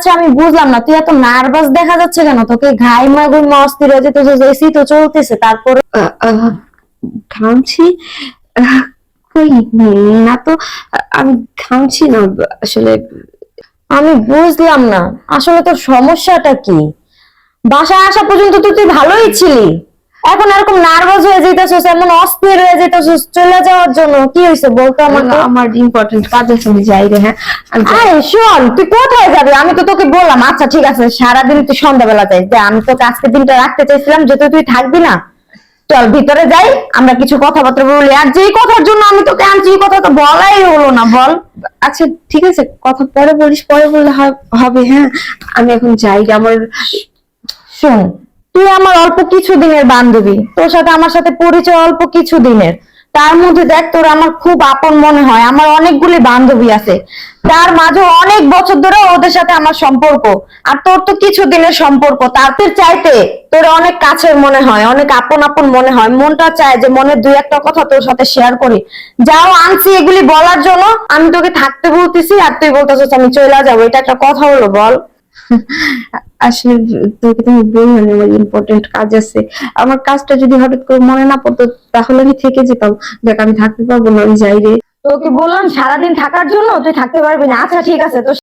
সমস্যা আমি বুঝলাম না, তুই এত নার্ভাস দেখা যাচ্ছে কেন? তোকে ঘাইমা ঘুমা অস্থির হয়ে যেতেছে, এসি তো চলতেছে তারপরে। ঘামছি। আহ, কই না তো। আমি ঘামছি না আসলে। আমি বুঝলাম না আসলে তোর সমস্যাটা কি। বাসায় আসা পর্যন্ত তো তুই ভালোই ছিলি, এখন এরকম নার্ভাস হয়ে যেতেছিস, এমন অস্থির হয়ে যেতেছিস চলে যাওয়ার জন্য। কি হয়েছে বলতো আমাকে? আমার ইম্পর্টেন্ট কাজ আছে, আমি যাই রে। হ্যাঁ আমি যাই। আরে শোন, তুই কোথায় যাবি? আমি তো তোকে বললাম আচ্ছা ঠিক আছে সারাদিন তুই সন্ধ্যাবেলা যাই, যে আমি তোকে আজকে দিনটা রাখতে চাইছিলাম, যেহেতু তুই থাকবি না, চল ভিতরে যাই, আমরা কিছু কথাবার্তা বলি। আর যেই কথার জন্য আমি তোকে আনছি এই কথা তো বলাই হলো না, বল। আচ্ছা ঠিক আছে, কথা পরে বলিস, পরে বললে হবে। হ্যাঁ আমি এখন যাই রে। আমার শোন, তুই আমার অল্প কিছু দিনের বান্ধবী, তোর সাথে আমার সাথে পরিচয় অল্প কিছু দিনের, তার মধ্যে দেখ তোর আমার খুব আপন মনে হয়। আমার অনেকগুলি বান্ধবী আছে, তার মাঝে অনেক বছর ধরে ওদের সাথে আমার সম্পর্ক। আর তোর তো কিছু দিনের সম্পর্ক, তাদের চাইতে তোর অনেক কাছের মনে হয়, অনেক আপন আপন মনে হয়। মনটা চায় যে মনে দুই একটা কথা তোর সাথে শেয়ার করি। যাও আনছি এগুলি বলার জন্য, আমি তোকে থাকতে বলতেছি আর তুই বলতেছিস আমি চলে যাবো। এটা একটা কথা হলো বল? আসলে তোকে তুমি বললাম আমার ইম্পর্টেন্ট কাজ আছে। আমার কাজটা যদি হঠাৎ করে মনে না পড়তো তাহলে আমি থেকে যেতাম। দেখ আমি থাকতে পারবো না, আমি যাই রে। তোকে বললাম সারাদিন থাকার জন্য, তুই থাকতে পারবি না। আচ্ছা ঠিক আছে, তো